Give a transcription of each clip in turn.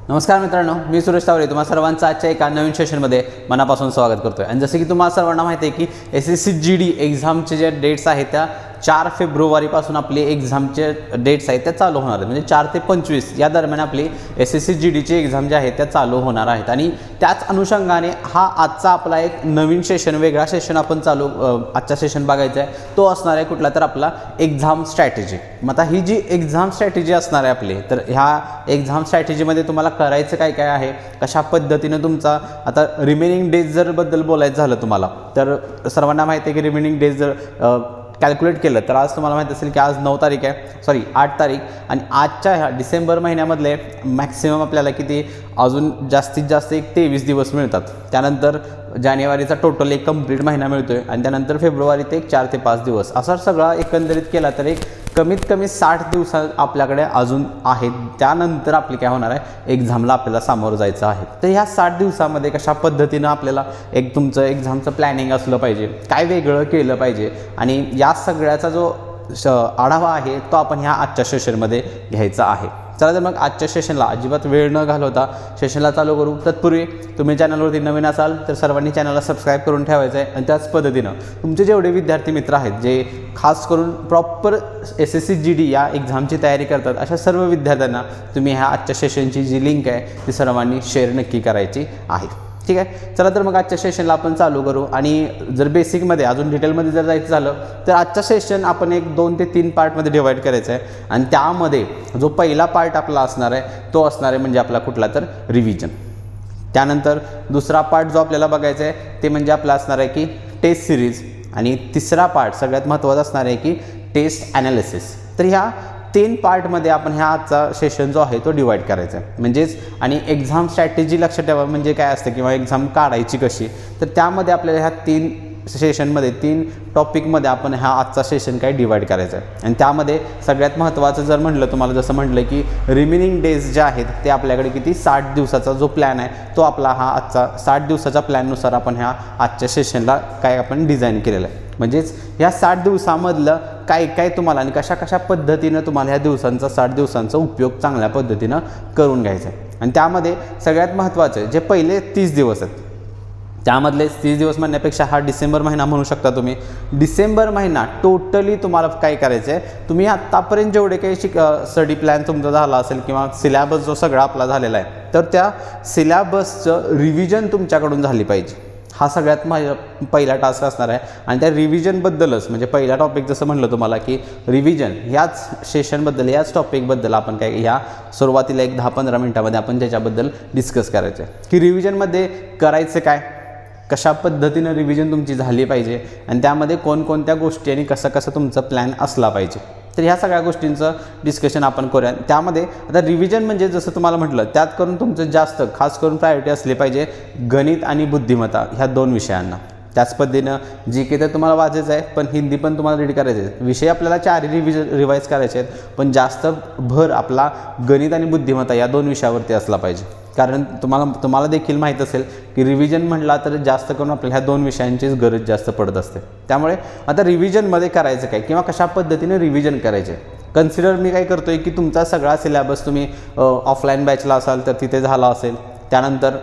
नमस्कार मित्रांनो, मी सुरेश तावरे तुम्हा सर्वांचं आजच्या एका नवीन सेशनमध्ये मनापासून स्वागत करतो आहे। आणि जसं की तुम्हाला सर्वांना माहिती आहे की SSC GD एक्झामचे जे डेट्स आहेत त्या 4 फेब्रुवारीपासून आपली एक्झामचे डेट्स आहेत त्या चालू होणार आहेत। म्हणजे 4 ते 25 या दरम्यान आपली SSC GDची एक्झाम ज्या आहेत त्या चालू होणार आहेत। आणि त्याच अनुषंगाने हा आजचा आपला एक नवीन सेशन, वेगळा सेशन आपण आजचा सेशन बघायचा आहे। तो असणार आहे कुठला तर आपला एक्झाम स्ट्रॅटेजी। मग आता ही जी एक्झाम स्ट्रॅटेजी असणार आहे आपली, तर ह्या एक्झाम स्ट्रॅटेजीमध्ये तुम्हाला करायचं काय काय आहे, कशा पद्धतीने तुमचा आता रिमेनिंग डेज जर बद्दल बोलायचं झालं तुम्हाला, तर सर्वांना माहिती आहे की रिमेनिंग डेज जर कॅल्क्युलेट केलं तर आज तुम्हाला माहिती असेल की आज 9 तारीख आहे, सॉरी 8 तारीख। आणि आजच्या ह्या डिसेंबर महिन्यामधले मॅक्सिमम आपल्याला किती अजून जास्तीत जास्त एक 23 दिवस मिळतात। त्यानंतर जानेवारीचा टोटल एक कंप्लीट महिना मिळतो आहे आणि त्यानंतर फेब्रुवारीत एक 4 ते 5 दिवस असा सगळा एकंदरीत केला तर एक कमीत कमी 60 दिवस आपल्याकडे अजून आहेत। त्यानंतर आपली काय होणार आहे, एक्झामला आपल्याला सामोरं जायचं आहे। तर ह्या 60 दिवसामध्ये कशा पद्धतीनं आपल्याला एक तुमचं एक्झामचं प्लॅनिंग असलं पाहिजे, काय वेगळं केलं पाहिजे, आणि या सगळ्याचा जो आढावा आहे तो आपण ह्या आजच्या सेशनमध्ये घ्यायचा आहे। चला तर मग आजच्या सेशनला अजिबात वेळ न घालवता सेशनला चालू करू। तत्पूर्वी तुम्ही चॅनलवरती नवीन असाल तर सर्वांनी चॅनलला सबस्क्राईब करून ठेवायचं आहे। आणि त्याच पद्धतीनं तुमचे जेवढे विद्यार्थी मित्र आहेत जे खास करून प्रॉपर SSC GD या एक्झामची तयारी करतात, अशा सर्व विद्यार्थ्यांना तुम्ही ह्या आजच्या सेशनची जी लिंक आहे ती सर्वांनी शेअर नक्की करायची आहे। ठीक आहे, चला तर मग आजच्या सेशनला आपण चालू करू। आणि जर बेसिकमध्ये अजून डिटेलमध्ये जर जायचं झालं तर आजचा सेशन आपण एक 2 ते 3 पार्टमध्ये डिवाईड करायचं आहे। आणि त्यामध्ये जो पहिला पार्ट आपला असणार आहे तो असणार आहे म्हणजे आपला कुठला तर रिव्हिजन। त्यानंतर दुसरा पार्ट जो आपल्याला बघायचा आहे ते म्हणजे आपला असणार आहे की टेस्ट सिरीज। आणि तिसरा पार्ट सगळ्यात महत्त्वाचा असणार आहे की टेस्ट ॲनालिसिस। तर ह्या 3 पार्टमध्ये आपण ह्या आजचा सेशन जो आहे तो डिवाईड करायचा आहे म्हणजेच। आणि एक्झाम स्ट्रॅटेजी लक्षात ठेवा म्हणजे काय असतं किंवा एक्झाम काढायची कशी, तर त्यामध्ये आपल्याला ह्या 3 सेशनमध्ये 3 टॉपिकमध्ये आपण हा आजचा सेशन काय डिवाईड करायचा आहे। आणि त्यामध्ये सगळ्यात महत्त्वाचं जर म्हटलं तुम्हाला, जसं म्हटलं की रिमेनिंग डेज जे आहेत ते आपल्याकडे किती 60 दिवसाचा जो प्लॅन आहे तो आपला हा आजचा 60 दिवसाच्या प्लॅननुसार आपण ह्या आजच्या सेशनला काय आपण डिझाईन केलेलं आहे। म्हणजेच ह्या 60 दिवसामधलं काय काय तुम्हाला आणि कशा कशा पद्धतीनं तुम्हाला ह्या दिवसांचा 60 दिवसांचा उपयोग चांगल्या पद्धतीनं करून घ्यायचा आहे। आणि त्यामध्ये सगळ्यात महत्त्वाचं जे पहिले 30 दिवस आहेत त्यामधले 30 दिवस म्हणण्यापेक्षा हा डिसेंबर महिना म्हणू शकता तुम्ही। डिसेंबर महिना टोटली तुम्हाला काय करायचं आहे, तुम्ही आत्तापर्यंत जेवढे काही स्टडी प्लॅन तुमचा झाला असेल किंवा सिलॅबस जो सगळा आपला झालेला आहे तर त्या सिलॅबसचं रिव्हिजन तुमच्याकडून झाली पाहिजे। हा सगळ्यात पहिला टास्क असणार आहे। आणि त्या रिव्हिजनबद्दलच म्हणजे पहिला टॉपिक जसं म्हटलं तुम्हाला की रिव्हिजन ह्याच सेशनबद्दल, याच टॉपिकबद्दल आपण काय ह्या सुरुवातीला एक 10-15 मिनटामध्ये आपण त्याच्याबद्दल डिस्कस करायचं आहे की रिव्हिजनमध्ये करायचं काय, कशा पद्धतीनं रिव्हिजन तुमची झाली पाहिजे आणि त्यामध्ये कोणकोणत्या गोष्टी आणि कसं कसं तुमचा प्लॅन असला पाहिजे। तर ह्या सगळ्या गोष्टींचं डिस्कशन आपण करूया। त्यामध्ये आता रिव्हिजन म्हणजे जसं तुम्हाला म्हटलं त्यात करून तुमचं जास्त खास करून प्रायोरिटी असली पाहिजे गणित आणि बुद्धिमत्ता ह्या 2 विषयांना। त्याच पद्धतीनं GK तर तुम्हाला वाचायचं आहे पण हिंदी पण तुम्हाला रीड करायचं आहे। विषय आपल्याला 4 रिवाईज करायचे आहेत पण जास्त भर आपला गणित आणि बुद्धिमत्ता या 2 विषयावरती असला पाहिजे। कारण तुम्हाला देखील माहीत असेल की रिव्हिजन म्हटला तर जास्त करून आपल्याला ह्या 2 विषयांचीच गरज जास्त पडत असते। त्यामुळे आता रिव्हिजनमध्ये करायचं काय किंवा कशा पद्धतीने रिव्हिजन करायचे, कन्सिडर मी काय करतो आहे की तुमचा सगळा सिलॅबस तुम्ही ऑफलाईन बॅचला असाल तर तिथे झाला असेल, त्यानंतर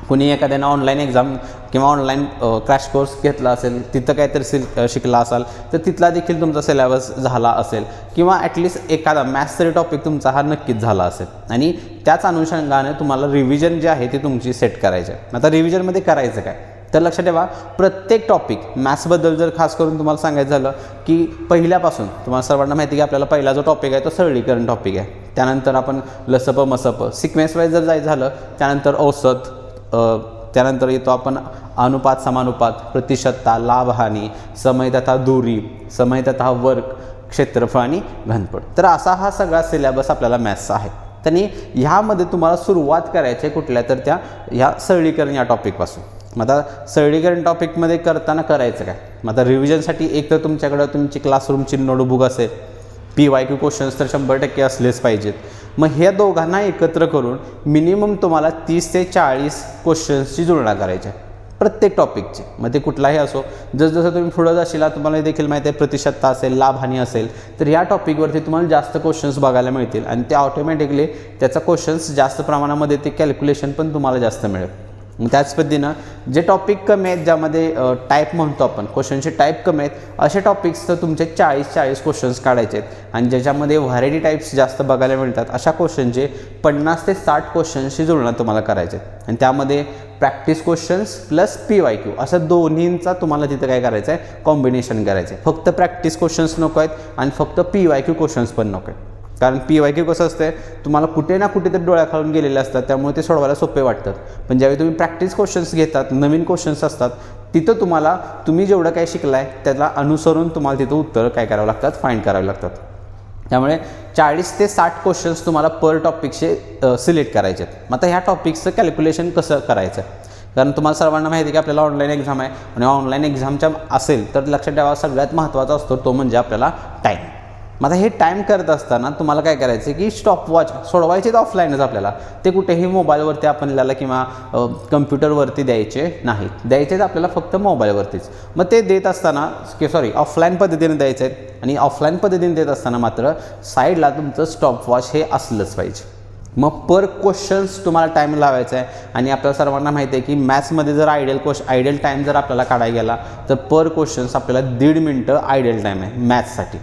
कुणी एखाद्यानं ऑनलाईन एक्झाम किंवा ऑनलाईन क्रॅश कोर्स घेतला असेल तिथं काहीतरी शिकला असाल तर तिथला देखील तुमचा सिलॅबस झाला असेल, किंवा ॲटलिस्ट एखादा मॅथ्स तरी टॉपिक तुमचा हा नक्कीच झाला असेल। आणि त्याच अनुषंगाने तुम्हाला रिव्हिजन जे आहे ती तुमची सेट करायची आहे। आता रिव्हिजनमध्ये करायचं काय तर लक्षात ठेवा, प्रत्येक टॉपिक मॅथ्सबद्दल जर खास करून तुम्हाला सांगायचं झालं की पहिल्यापासून तुम्हाला सर्वांना माहिती आहे की आपल्याला पहिला जो टॉपिक आहे तो सरळीकरण टॉपिक आहे। त्यानंतर आपण लसप मसप सिक्वेन्स वाईज जर जायचं झालं, त्यानंतर औसत, त्यानंतर येतो आपण अनुपात समानुपात, प्रतिशतता, लाभहानी, समय तथा दूरी, समय तथा वर्ग, क्षेत्रफळ आणि घनफळ। तर असा हा सगळा सिलॅबस आपल्याला मॅथ्सचा आहे। त्यांनी ह्यामध्ये तुम्हाला सुरुवात करायची कुठल्या तर ह्या सरळीकरण या टॉपिकपासून। मग आता सरळीकरण टॉपिकमध्ये करताना करायचं काय, मग आता रिव्हिजनसाठी एक तर तुमच्याकडं तुमची क्लासरूमची नोटबुक असेल, PYQ क्वेश्चन्स तर 100% असलेच पाहिजेत। मग ह्या दोघांना एकत्र करून मिनिमम तुम्हाला 30 ते 40 क्वेश्चन्सची जुळणा करायची आहे। प्रत्येक टॉपिकचे, मग ते कुठलाही असो. जसं तुम्ही पुढं जाशील तुम्हाला देखील माहिती आहे प्रतिशतता असेल, लाभहानी असेल, तर या टॉपिकवरती तुम्हाला जास्त क्वेश्चन्स बघायला मिळतील आणि ते ऑटोमॅटिकली त्याचा क्वेश्चन्स जास्त प्रमाणामध्ये ते कॅल्क्युलेशन पण तुम्हाला जास्त मिळेल. त्याच पद्धतीनं जे टॉपिक कमी आहेत, ज्यामध्ये टाईप म्हणतो आपण, क्वेश्चनचे टाईप कमी आहेत, असे टॉपिक्स तर तुमचे 40 क्वेश्चन्स काढायचे आहेत आणि ज्याच्यामध्ये व्हरायटी टाईप्स जास्त बघायला मिळतात अशा क्वेश्चनचे 50 ते 60 क्वेश्चन्सची जुळणा तुम्हाला करायचे आहेत. आणि त्यामध्ये प्रॅक्टिस क्वेश्चन्स प्लस PYQ असं दोन्हींचा तुम्हाला तिथं काय करायचं आहे, कॉम्बिनेशन करायचं आहे. फक्त प्रॅक्टिस क्वेश्चन्स नको आहेत आणि फक्त PYQ क्वेश्चन्स पण नको आहेत. कारण PYQ कसं असतं, तुम्हाला कुठे ना कुठे तर डोळ्याखालून गेलेले असतात, त्यामुळे ते सोडवायला सोपे वाटतात. पण ज्यावेळी तुम्ही प्रॅक्टिस क्वेश्चन्स घेतात, नवीन क्वेश्चन्स असतात, तिथं तुम्हाला तुम्ही जेवढं काय शिकलाय त्याला अनुसरून तुम्हाला तिथं उत्तरं काय करावं लागतात, फाइंड करावे लागतात. त्यामुळे 40 ते 60 क्वेश्चन्स तुम्हाला पर टॉपिकचे सिलेक्ट करायचे आहेत. मग आता ह्या टॉपिक्सचं कॅल्क्युलेशन कसं करायचं, कारण तुम्हाला सर्वांना माहिती आहे की आपल्याला ऑनलाईन एक्झाम आहे आणि ऑनलाईन एक्झामच्या असेल तर लक्षात ठेवा सगळ्यात महत्त्वाचा असतो तो म्हणजे आपल्याला टाईम. मग आता हे टाईम करत असताना तुम्हाला काय करायचं की स्टॉपवॉच सोडवायचे तर ऑफलाईनच आपल्याला, ते कुठेही मोबाईलवरती आपल्याला किंवा कम्प्युटरवरती द्यायचे नाहीत, द्यायचे तर आपल्याला फक्त मोबाईलवरतीच. मग ते देत असताना ऑफलाईन पद्धतीने द्यायचे आहेत आणि ऑफलाईन पद्धतीने देत असताना मात्र साईडला तुमचं स्टॉपवॉच हे असलंच पाहिजे. मग पर क्वेश्चन्स तुम्हाला टाईम लावायचा आहे आणि आपल्याला सर्वांना माहिती आहे की मॅथ्समध्ये जर आयडियल टाईम जर आपल्याला काढायला गेला तर पर क्वेश्चन्स आपल्याला 1.5 मिनटं आयडियल टाईम आहे मॅथ्ससाठी.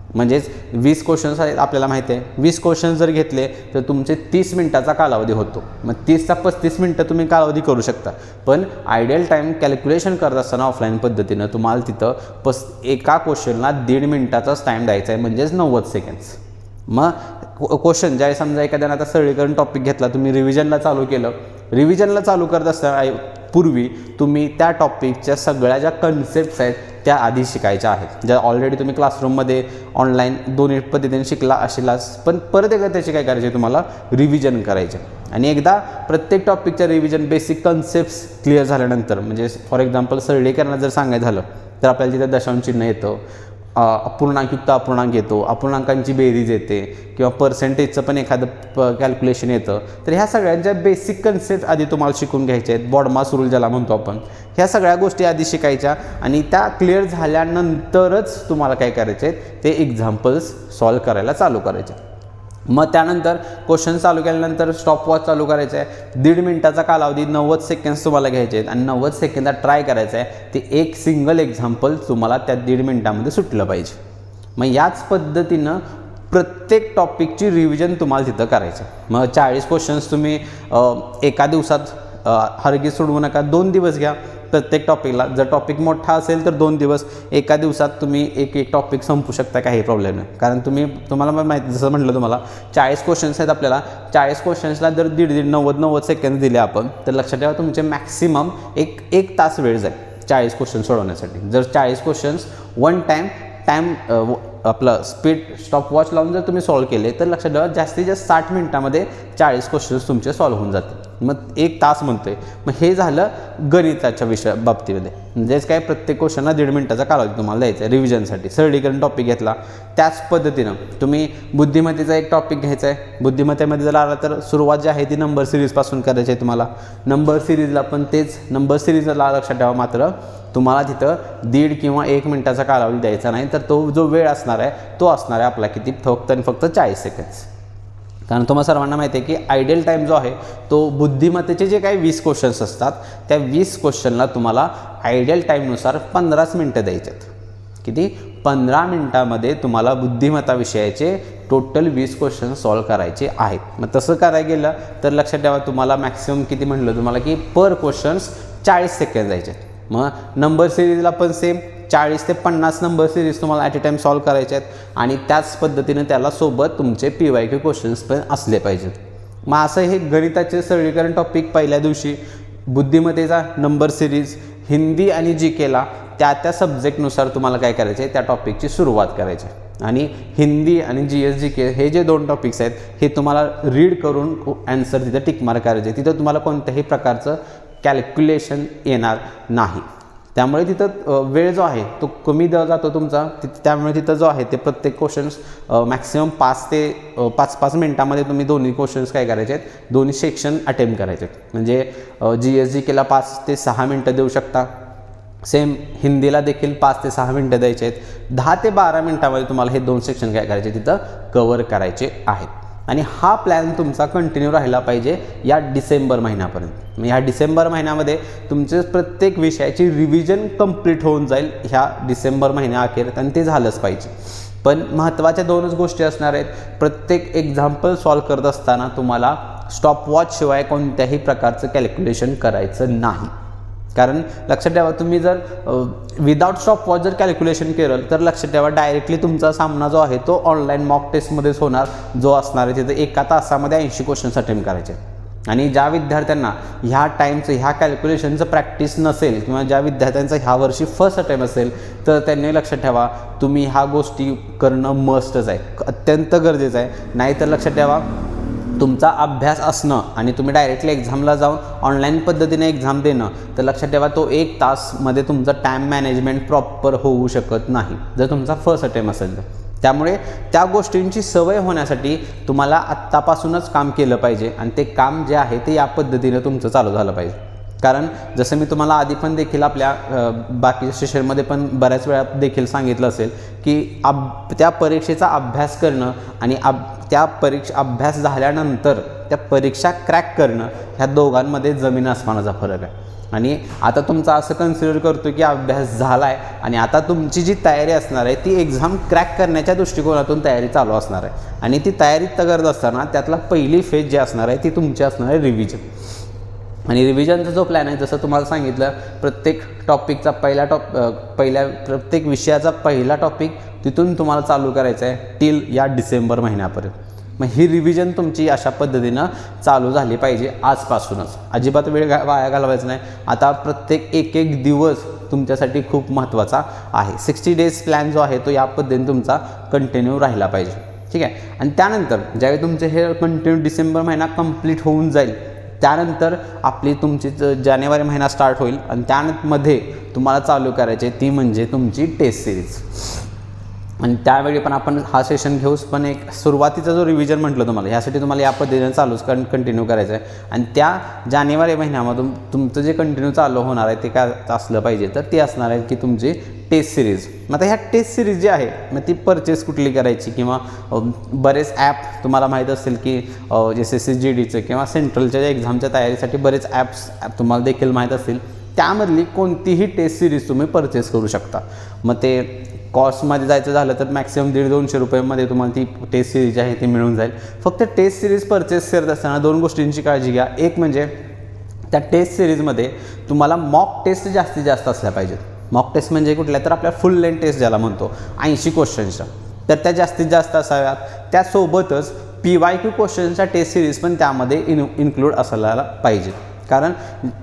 म्हणजेच 20 क्वेश्चन्स आहेत आपल्याला माहिती आहे, 20 क्वेश्चन्स जर घेतले तर तुमचे 30 मिनटाचा कालावधी होतो. मग 30 चा 35 मिनटं तुम्ही कालावधी करू शकता. पण आयडियल टाईम कॅल्क्युलेशन करत असताना ऑफलाईन पद्धतीनं तुम्हाला तिथं एका क्वेश्चनला 1.5 मिनटाचाच टाईम द्यायचा आहे, म्हणजेच 90 सेकंड्स. मग क्वेश्चन ज्यावेळी समजा एखाद्यानं आता सरळीकरण टॉपिक घेतला, तुम्ही रिव्हिजनला चालू केलं, रिव्हिजनला चालू करत असताना पूर्वी तुम्ही त्या टॉपिकच्या सगळ्या ज्या कन्सेप्ट्स आहेत त्या आधी शिकायच्या आहेत, ज्या ऑलरेडी तुम्ही क्लासरूममध्ये ऑनलाईन दोन्ही पद्धतीने शिकला असेलाच, पण परत एकदा त्याची काय करायची, तुम्हाला रिव्हिजन करायचे. आणि एकदा प्रत्येक टॉपिकच्या रिव्हिजन बेसिक कन्सेप्ट्स क्लिअर झाल्यानंतर, म्हणजे फॉर एक्झाम्पल सरळीकरणात जर सांगायचं झालं तर आपल्याला तिथे दशांश चिन्ह येतं, अपूर्णांकयुक्त अपूर्णांक येतो, अपूर्णांकांची बेरीज येते किंवा पर्सेंटेजचं पण एखादं कॅल्क्युलेशन येतं. तर ह्या सगळ्यांच्या बेसिक कन्सेप्ट आधी तुम्हाला शिकून घ्यायचे आहेत, बॉडमास रूल ज्याला म्हणतो आपण, ह्या सगळ्या गोष्टी आधी शिकायच्या आणि त्या क्लिअर झाल्यानंतरच तुम्हाला काय करायचे आहेत, ते एक्झाम्पल्स सॉल्व करायला चालू करायचे. मग त्यानंतर क्वेश्चन चालू केल्यानंतर स्टॉपवॉच चालू करायचं आहे, 1.5 मिनटाचा कालावधी 90 सेकंड्स तुम्हाला घ्यायचे आहेत आणि 90 सेकंदात ट्राय करायचं आहे ते एक सिंगल एक्झाम्पल तुम्हाला त्या 1.5 मिनटामध्ये सुटलं पाहिजे. मग याच पद्धतीनं प्रत्येक टॉपिकची रिव्हिजन तुम्हाला तिथं करायचं. मग 40 क्वेश्चन्स तुम्ही एका दिवसात हरगिज सोडवू नका, 2 दिवस घ्या प्रत्येक टॉपिकला. जर टॉपिक मोठा असेल तर 2 दिवस, एका दिवसात तुम्ही एक टॉपिक संपू शकता, काही प्रॉब्लेम नाही. कारण तुम्हाला माहिती, जसं म्हटलं तुम्हाला 40 क्वेश्चन्स आहेत आपल्याला, 40 क्वेश्चन्सला जर 90 सेकंड दिले आपण तर लक्षात ठेवा तुमचे मॅक्सिमम एक तास वेळ जाईल 40 क्वेश्चन सोडवण्यासाठी. जर 40 क्वेश्चन्स वन टाईम आपलं स्पीड स्टॉपवॉच लावून जर तुम्ही सॉल्व्ह केले तर लक्षात ठेवा जास्तीत जास्त 60 मिनटामध्ये 40 क्वेश्चन्स तुमचे सॉल्व्ह होऊन जातील. मग 1 तास म्हणतोय. मग हे झालं गणिताच्या बाबतीमध्ये, म्हणजेच काय प्रत्येक क्वेश्चनला 1.5 मिनटाचा कालावधी तुम्हाला द्यायचा आहे रिव्हिजनसाठी. सरळीकरण टॉपिक घेतला, त्याच पद्धतीनं तुम्ही बुद्धिमत्तेचा एक टॉपिक घ्यायचा आहे. बुद्धिमत्तेमध्ये जर आला तर सुरुवात जी आहे ती नंबर सिरीजपासून करायची आहे तुम्हाला. नंबर सिरीजला पण तेच, नंबर सिरीजला लक्षात ठेवा मात्र तुम्हाला तिथं 1.5 किंवा 1 मिनटाचा कालावधी द्यायचा नाही, तर तो जो वेळ असणार आहे तो असणार आहे आपला किती, फक्त आणि फक्त 40 सेकंड्स. कारण तुम्हाला सर्वांना माहिती आहे की आयडियल टाईम जो आहे तो बुद्धिमत्तेचे जे काही 20 क्वेश्चन्स असतात त्या 20 क्वेश्चनला तुम्हाला आयडियल टाईमनुसार 15 मिनटं द्यायचे आहेत. किती, 15 मिनटामध्ये तुम्हाला बुद्धिमत्ता विषयाचे टोटल 20 क्वेश्चन सॉल्व्ह करायचे आहेत. मग तसं करायला गेलं तर लक्षात ठेवा तुम्हाला मॅक्सिमम किती म्हटलं तुम्हाला की पर क्वेश्चन्स 40 सेकंड द्यायचे. मग नंबर सिरीजला पण सेम 40 ते 50 नंबर सिरीज तुम्हाला ॲट ए टाईम सॉल्व्ह करायचे आहेत आणि त्याच पद्धतीने त्याला सोबत तुमचे PYQ क्वेश्चन्स पण असले पाहिजेत. मग असं हे गणिताचे सरळीकरण टॉपिक पहिल्या दिवशी, बुद्धिमत्तेचा नंबर सिरीज, हिंदी आणि GKला त्या सब्जेक्टनुसार तुम्हाला काय करायचं आहे, त्या टॉपिकची सुरुवात करायची. आणि हिंदी आणि GS GK हे जे 2 टॉपिक्स आहेत हे तुम्हाला रीड करून ॲन्सर तिथं टिक मार्क करायचे. तिथं तुम्हाला कोणत्याही प्रकारचं कॅल्क्युलेशन येणार नाही. त्यामुळे तिथं वेळ जो आहे तो कमी दिला जातो तुमचा. त्यामुळे तिथं जो आहे ते प्रत्येक क्वेश्चन्स मॅक्सिमम 5 मिनिटामध्ये तुम्ही दोन्ही क्वेश्चन्स काय करायचे आहेत, दोन्ही सेक्शन अटेम्प्ट करायचे आहेत. म्हणजे GS-GKला 5 ते 6 मिनटं देऊ शकता. सेम हिंदीला देखील 5 ते 6 मिनटं द्यायचे आहेत. 10 ते 12 मिनटामध्ये तुम्हाला हे 2 सेक्शन काय करायचे तिथं कवर करायचे आहेत. आणि हा प्लॅन तुमचा कंटिन्यू राहिला पाहिजे या डिसेंबर महिन्यापर्यंत. ह्या डिसेंबर महिन्यामध्ये तुमचे प्रत्येक विषयाची रिव्हिजन कंप्लीट होऊन जाईल ह्या डिसेंबर महिन्याअखेर, आणि ते झालंच पाहिजे. पण महत्त्वाच्या 2च गोष्टी असणार आहेत. प्रत्येक एक्झाम्पल सॉल्व करत असताना तुम्हाला स्टॉपवॉच शिवाय कोणत्याही प्रकारचं कॅल्क्युलेशन करायचं नाही. कारण लक्षात ठेवा, तुम्ही जर विदाउट स्टॉपवॉच जर कॅल्क्युलेशन केलं तर लक्षात ठेवा डायरेक्टली तुमचा सामना जो आहे तो ऑनलाईन मॉक टेस्टमध्येच होणार, जो असणार आहे तिथं 1 तासामध्ये 80 क्वेश्चन्स अटेम्प्ट करायचे. आणि ज्या विद्यार्थ्यांना ह्या टाईमचं ह्या कॅल्क्युलेशनचं प्रॅक्टिस नसेल किंवा ज्या विद्यार्थ्यांचं ह्या वर्षी फर्स्ट अटेम्प्ट असेल तर त्यांनी लक्षात ठेवा तुम्ही ह्या गोष्टी करणं मस्टच आहे, अत्यंत गरजेचं आहे. नाहीतर लक्षात ठेवा तुमचा अभ्यास असणं आणि तुम्ही डायरेक्टली एक्झामला जाऊन ऑनलाईन पद्धतीने एक्झाम देणं, तर लक्षात ठेवा तो 1 तासमध्ये तुमचं टाईम मॅनेजमेंट प्रॉपर होऊ शकत नाही जर तुमचा फर्स्ट अटेम्प्ट असेल तर. त्यामुळे त्या गोष्टींची सवय होण्यासाठी तुम्हाला आत्तापासूनच काम केलं पाहिजे, आणि ते काम जे आहे ते या पद्धतीनं तुमचं चालू झालं पाहिजे. कारण जसं मी तुम्हाला आधी पण देखील आपल्या बाकीच्या सेशनमध्ये पण बऱ्याच वेळा देखील सांगितलं असेल की त्या परीक्षेचा अभ्यास करणं आणि त्या अभ्यास झाल्यानंतर त्या परीक्षा क्रॅक करणं ह्या दोघांमध्ये जमीन आसमानाचा फरक आहे. आणि आता तुमचा असं कन्सिडर करतो की अभ्यास झाला आहे आणि आता तुमची जी तयारी असणार आहे ती एक्झाम क्रॅक करण्याच्या दृष्टिकोनातून तयारी चालू असणार आहे. आणि ती तयारी करत असताना त्यातला पहिली फेज जी असणार आहे ती तुमची असणार आहे रिव्हिजन. आणि रिव्हिजनचा जो प्लॅन आहे जसं तुम्हाला सांगितलं, प्रत्येक टॉपिकचा प्रत्येक विषयाचा पहिला टॉपिक तिथून तुम्हाला चालू करायचा आहे टिल या डिसेंबर महिन्यापर्यंत. मग ही रिव्हिजन तुमची अशा पद्धतीनं चालू झाली पाहिजे आजपासूनच. अजिबात वेळ वाया घालवायचा नाही. आता प्रत्येक एक दिवस तुमच्यासाठी खूप महत्त्वाचा आहे. 60 डेज प्लॅन जो आहे तो या पद्धतीने तुमचा कंटिन्यू राहिला पाहिजे. ठीक आहे. आणि त्यानंतर ज्यावेळी तुमचे हे कंटिन्यू डिसेंबर महिना कंप्लीट होऊन जाईल त्यानंतर आपली तुमची जानेवारी महिना स्टार्ट होईल आणि त्यामध्ये तुम्हाला चालू करायचे ती म्हणजे तुमची टेस्ट सिरीज. आणि त्यावेळी पण आपण हा सेशन घेऊच, पण एक सुरुवातीचा जो रिव्हिजन म्हटलं तुम्हाला ह्यासाठी तुम्हाला या पद्धतीने चालूच कंटिन्यू करायचं आहे. आणि त्या जानेवारी महिन्यामधून तुमचं जे कंटिन्यू चालू होणार आहे ते काय असलं पाहिजे, तर ते असणार आहे की तुमची टेस्ट सिरीज. मग आता ह्या टेस्ट सिरीज जी आहे मग ती परचेस कुठली करायची, किंवा बरेच ॲप तुम्हाला माहीत असेल की SSC-GDचं किंवा सेंट्रलच्या एक्झामच्या तयारीसाठी बरेच ॲप्स तुम्हाला देखील माहीत असतील. त्यामधली कोणतीही टेस्ट सिरीज तुम्ही परचेस करू शकता. मग ते कॉस्टमध्ये जायचं झालं तर मॅक्सिमम 150-200 रुपयामध्ये तुम्हाला ती टेस्ट सिरीज आहे ती मिळून जाईल. फक्त टेस्ट सिरीज परचेस करत असताना 2 गोष्टींची काळजी घ्या. एक म्हणजे त्या टेस्ट सिरीजमध्ये तुम्हाला मॉक टेस्ट जास्तीत जास्त असल्या पाहिजेत. मॉक टेस्ट म्हणजे कुठल्या, तर आपल्या फुल लेंथ टेस्ट ज्याला म्हणतो 80 क्वेश्चन्सच्या, तर त्या जास्तीत जास्त असाव्यात. त्यासोबतच PYQ क्वेश्चन्सच्या टेस्ट सिरीज पण त्यामध्ये इन्क्लूड असायला पाहिजे. कारण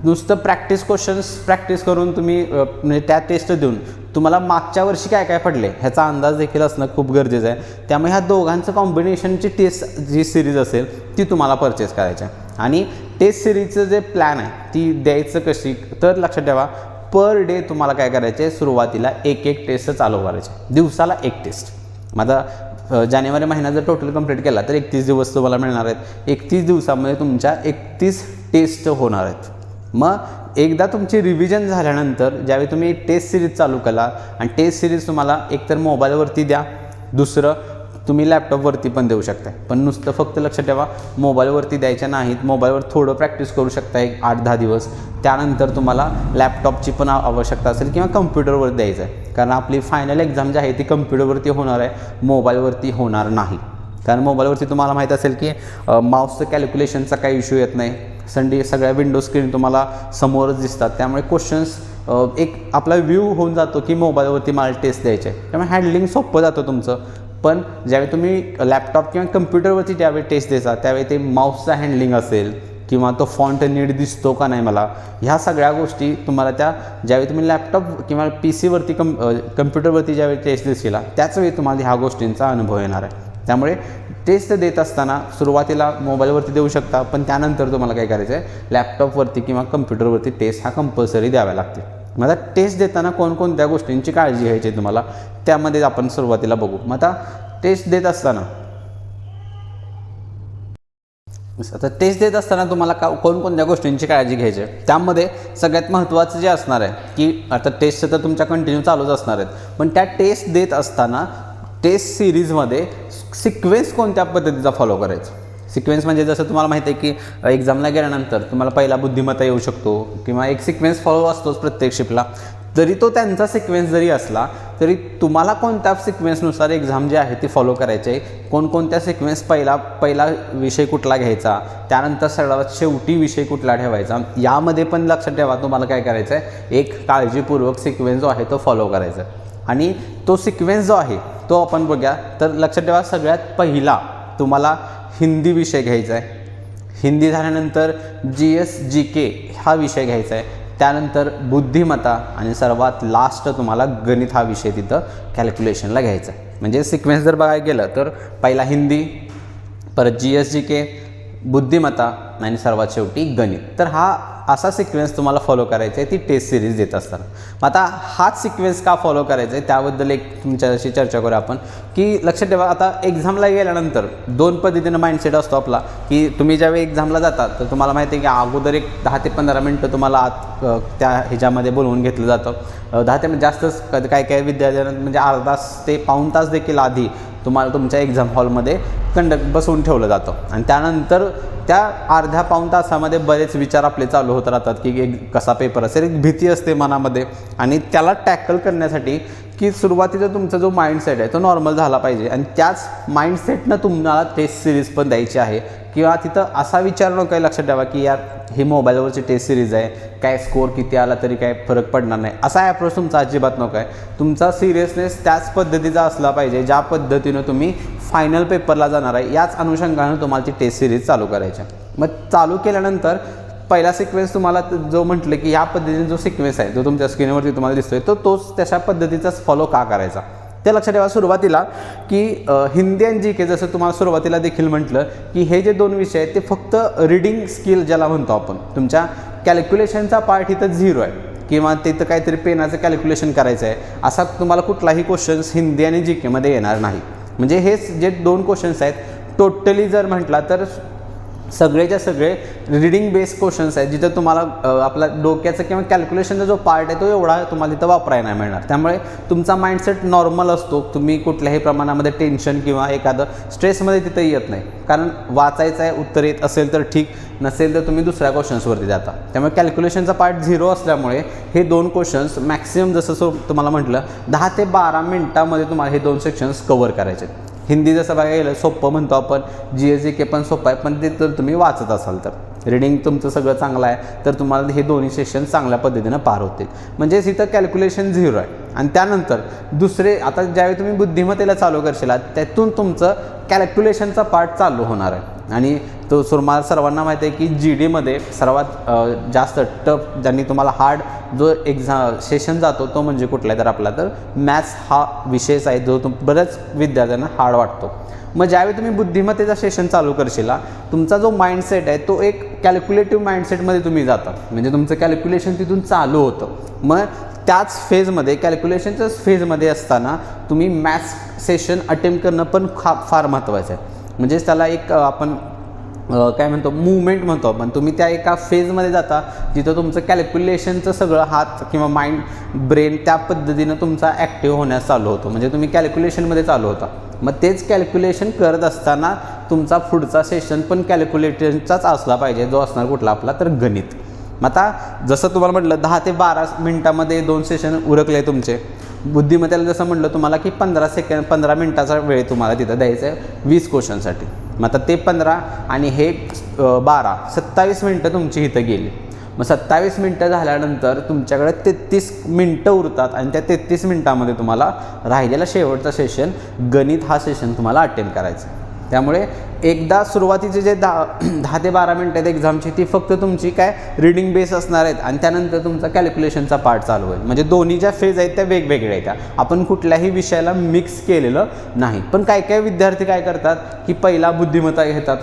नुसतं प्रॅक्टिस करून तुम्ही म्हणजे त्या टेस्ट देऊन तुम्हाला मागच्या वर्षी काय काय पडले ह्याचा अंदाज देखील असणं खूप गरजेचं आहे. त्यामुळे ह्या दोघांचं कॉम्बिनेशनची टेस्ट जी सिरीज असेल ती तुम्हाला परचेस करायची आहे. आणि टेस्ट सिरीजचं जे प्लॅन आहे ती द्यायचं कशी, तर लक्षात ठेवा पर डे तुम्हाला काय करायचं आहे, सुरुवातीला एक टेस्ट चालू करायचे, दिवसाला 1 टेस्ट. माझा जानेवारी महिना जर टोटल कंप्लीट केला तर 31 दिवस तुम्हाला मिळणार आहेत. 31 दिवसामध्ये तुमच्या 31 टेस्ट होणार आहेत. मग एकदा तुमची रिव्हिजन झाल्यानंतर ज्यावेळी तुम्ही टेस्ट सिरीज चालू केला आणि टेस्ट सिरीज तुम्हाला एकतर मोबाईलवरती द्या, दुसरं तुम्ही लॅपटॉपवरती पण देऊ शकता. पण नुसतं फक्त लक्षात ठेवा मोबाईलवरती द्यायच्या नाहीत. मोबाईलवर थोडं प्रॅक्टिस करू शकता 8-10 दिवस. त्यानंतर तुम्हाला लॅपटॉपची पण आवश्यकता असेल किंवा कम्प्युटरवर द्यायचं आहे. कारण आपली फायनल एक्झाम जी आहे ती कम्प्युटरवरती होणार आहे, मोबाईलवरती होणार नाही. कारण मोबाईलवरती तुम्हाला माहीत असेल की माऊसचं कॅल्क्युलेशनचा काही इश्यू येत नाही. सगळ्या विंडो स्क्रीन तुम्हाला समोरच दिसतात. त्यामुळे क्वेश्चन्स एक आपला व्ह्यू होऊन जातो की मोबाईलवरती मला टेस्ट द्यायचे आहे. त्यामुळे हँडलिंग सोपं जातं तुमचं. पण ज्यावेळी तुम्ही लॅपटॉप किंवा कम्प्युटरवरती ज्यावेळी टेस्ट द्यायचा त्यावेळी ते माऊसचा हँडलिंग असेल किंवा तो फॉन्ट नीट दिसतो का नाही मला, ह्या सगळ्या गोष्टी तुम्हाला ज्यावेळी तुम्ही लॅपटॉप किंवा PC-वरती कम्प्युटरवरती ज्यावेळी टेस्ट देशील त्याचवेळी तुम्हाला ह्या गोष्टींचा अनुभव येणार आहे. त्यामुळे टेस्ट देत असताना सुरुवातीला मोबाईलवरती देऊ शकता, पण त्यानंतर तुम्हाला काय करायचं आहे, लॅपटॉपवरती किंवा कम्प्युटरवरती टेस्ट हा कंपल्सरी द्याव्या लागतील. मग आता टेस्ट देताना कोणकोणत्या गोष्टींची काळजी घ्यायची आहे तुम्हाला त्यामध्ये आपण सुरुवातीला बघू. मग आता टेस्ट देत असताना तुम्हाला कोणकोणत्या गोष्टींची काळजी घ्यायची आहे त्यामध्ये सगळ्यात महत्त्वाचं जे असणार आहे की आता टेस्ट तर तुमच्या कंटिन्यू चालूच असणार आहेत, पण त्या टेस्ट देत असताना टेस्ट सिरीजमध्ये सिक्वेन्स कोणत्या पद्धतीचा फॉलो करायचा. सिक्वेन्स म्हणजे जसं तुम्हाला माहिती आहे की एक्झामला गेल्यानंतर तुम्हाला पहिला बुद्धिमत्ता येऊ शकतो किंवा एक सिक्वेन्स फॉलो असतोच प्रत्येक शिफ्टला. जरी तो त्यांचा सिक्वेन्स जरी असला तरी तुम्हाला कोणत्या सिक्वेन्सनुसार एक्झाम जी आहे ती फॉलो करायची आहे. कोणकोणत्या सिक्वेन्स पहिला विषय कुठला घ्यायचा, त्यानंतर सर्वात शेवटी विषय कुठला ठेवायचा, यामध्ये पण लक्षात ठेवा तुम्हाला काय करायचं आहे, एक काळजीपूर्वक सिक्वेन्स जो आहे तो फॉलो करायचा आहे. आणि तो सिक्वेन्स जो आहे तो आपण बघूया. तर लक्षात ठेवा सगळ्यात पहिला तुम्हाला हिंदी विषय घ्यायचा आहे. हिंदी झाल्यानंतर GS GK हा विषय घ्यायचा आहे. त्यानंतर बुद्धिमत्ता आणि सर्वात लास्ट तुम्हाला गणित हा विषय तिथं कॅल्क्युलेशनला घ्यायचा आहे. म्हणजे सिक्वेन्स जर बघायला गेलं तर पहिला हिंदी, परत GS GK, बुद्धिमत्ता आणि सर्वात शेवटी गणित. तर हा असा सिक्वेन्स तुम्हाला फॉलो करायचा आहे ती टेस्ट सिरीज देत असताना. मग आता हाच सिक्वेन्स का फॉलो करायचा आहे त्याबद्दल एक तुमच्याशी चर्चा करूया आपण. की लक्षात ठेवा आता एक्झामला गेल्यानंतर दोन पद्धतीनं माइंडसेट असतो आपला की तुम्ही ज्यावेळी एक्झामला जातात तर तुम्हाला माहिती आहे की अगोदर एक 10 ते 15 मिनटं तुम्हाला आत त्या ह्याच्यामध्ये बोलवून घेतलं जातं. 10 ते जास्तच काय विद्यार्थ्यांना म्हणजे अर्धा तास ते पाऊण तास देखील आधी तुम्हाला तुमच्या एक्झाम हॉलमध्ये बसवून ठेवलं जातं. आणि त्यानंतर त्या अर्ध्या पाऊण तासामध्ये बरेच विचार आपले चालू होत राहतात की कसा पेपर असेल, एक भीती असते मनामध्ये. आणि त्याला टॅकल करण्यासाठी की सुरुवातीचा तुमचा जो माइंडसेट आहे तो नॉर्मल झाला पाहिजे आणि त्याच माइंडसेटनं तुम्हाला टेस्ट सिरीज पण द्यायची आहे. किंवा तिथं असा विचार नको लक्षात ठेवा की यार ही मोबाईलवरची टेस्ट सिरीज आहे, काय स्कोअर किती आला तरी काय फरक पडणार नाही, असा ॲप्रोच तुमचा अजिबात नको आहे. तुमचा सिरियसनेस त्याच पद्धतीचा असला पाहिजे ज्या पद्धतीनं तुम्ही फायनल पेपरला जाणार आहे. याच अनुषंगानं तुम्हाला ती टेस्ट सिरीज चालू करायची. मग चालू केल्यानंतर पहिला सिक्वेन्स तुम्हाला जो म्हटलं की ह्या पद्धतीने जो सिक्वेन्स आहे जो तुमच्या स्क्रीनवरती तुम्हाला दिसतोय तोच तशा पद्धतीचाच फॉलो का करायचा ते लक्षात ठेवा. सुरुवातीला की हिंदी आणि GK जसं तुम्हाला सुरुवातीला देखील म्हटलं की हे जे दोन विषय आहेत ते फक्त रीडिंग स्किल ज्याला म्हणतो आपण, तुमच्या कॅल्क्युलेशनचा पार्ट इथं 0 आहे किंवा तिथं काहीतरी पेनाचं कॅल्क्युलेशन करायचं आहे असा तुम्हाला कुठलाही क्वेश्चन्स हिंदी आणि GK मध्ये येणार नाही. म्हणजे हे जे दोन क्वेश्चन्स आहेत टोटली जर म्हटला तर सगळेच्या सगळे रीडिंग बेस्ड क्वेश्चन्स आहेत जिथं तुम्हाला आपला डोक्याचा किंवा कॅल्क्युलेशनचा जो पार्ट आहे तो एवढा तुम्हाला तिथं वापरायला नाही मिळणार. त्यामुळे तुमचा माइंडसेट नॉर्मल असतो. तुम्ही कुठल्याही प्रमाणामध्ये टेन्शन किंवा एखादं स्ट्रेसमध्ये तिथं येत नाही. कारण वाचायचं आहे, उत्तर येत असेल तर ठीक, नसेल तर तुम्ही दुसऱ्या क्वेश्चन्सवरती जाता. त्यामुळे कॅल्क्युलेशनचा पार्ट 0 असल्यामुळे हे दोन क्वेश्चन्स मॅक्सिमम जसं तुम्हाला म्हटलं 10 ते 12 मिनटामध्ये तुम्हाला हे दोन सेक्शन्स कव्हर करायचे. हिंदी जसं बघायला गेलं सोपं म्हणतो आपण, GS GK पण सोपं आहे, पण ते तर तुम्ही वाचत असाल तर रीडिंग तुमचं सगळं चांगलं आहे तर तुम्हाला हे दोन्ही सेक्शन चांगल्या पद्धतीनं पार होतील. म्हणजेच इथं कॅल्क्युलेशन 0 आहे. आणि त्यानंतर दुसरे आता ज्यावेळी तुम्ही बुद्धिमत्तेला चालू करशील त्यातून तुमचं कॅल्क्युलेशनचा पार्ट चालू होणार आहे. आणि तो सर्वांना माहिती आहे की GD सर्वात जास्त टफ ज्यांनी तुम्हाला हार्ड जो सेशन जातो तो म्हणजे कुठला आहे तर आपला तर मॅथ्स हा विषयच आहे जो बऱ्याच विद्यार्थ्यांना हार्ड वाटतो. मग ज्यावेळी तुम्ही बुद्धिमत्तेचा सेशन चालू करशीला तुमचा जो माइंडसेट आहे तो एक कॅल्क्युलेटिव्ह माइंडसेटमध्ये तुम्ही जाता. म्हणजे तुमचं कॅल्क्युलेशन तिथून चालू होतं. मग त्याच फेजमध्ये कॅल्क्युलेशनच्याच फेजमध्ये असताना तुम्ही मॅथ्स सेशन अटेम्प्ट करणं पण फार महत्त्वाचं आहे. म्हणजेच त्याला एक आपण काय म्हणतो मूवमेंट म्हणतो आपण. तुम्ही त्या एका फेजमध्ये जाता जिथं तुमचं कॅल्क्युलेशनचं सगळं हात किंवा माइंड ब्रेन त्या पद्धतीनं तुमचा ॲक्टिव्ह होण्यास चालू होतो. म्हणजे तुम्ही कॅल्क्युलेशनमध्ये चालू होता. मग तेच कॅल्क्युलेशन करत असताना तुमचा पुढचा सेशन पण कॅल्क्युलेशनचाच असला पाहिजे जो असणार कुठला आपला तर गणित. मग आता जसं तुम्हाला म्हटलं 10 ते 12 मिनटामध्ये 2 सेशन उरकले तुमचे. बुद्धिमत्तेला जसं म्हटलं तुम्हाला की 15 मिनटाचा वेळ तुम्हाला तिथं द्यायचा आहे 20 क्वेश्चनसाठी. मग आता ते 15 आणि हे 12 27 मिनटं तुमची इथं गेली. मग 27 मिनटं झाल्यानंतर तुमच्याकडे 33 मिनटं उरतात आणि त्या 33 मिनटामध्ये तुम्हाला राहिलेला शेवटचा सेशन गणित हा सेशन तुम्हाला अटेम्प्ट करायचा. त्यामुळे एकदा सुरुवातीचे जे 10 ते 12 मिनटं आहेत एक्झामची ती फक्त तुमची काय रीडिंग बेस असणार आहेत आणि त्यानंतर तुमचा कॅल्क्युलेशनचा पार्ट चालू होईल. म्हणजे दोन्ही ज्या फेज आहेत त्या वेगवेगळ्या आहेत. त्या आपण कुठल्याही विषयाला मिक्स केलेलं नाही. पण काय विद्यार्थी काय करतात की पहिला बुद्धिमत्ता घेतात,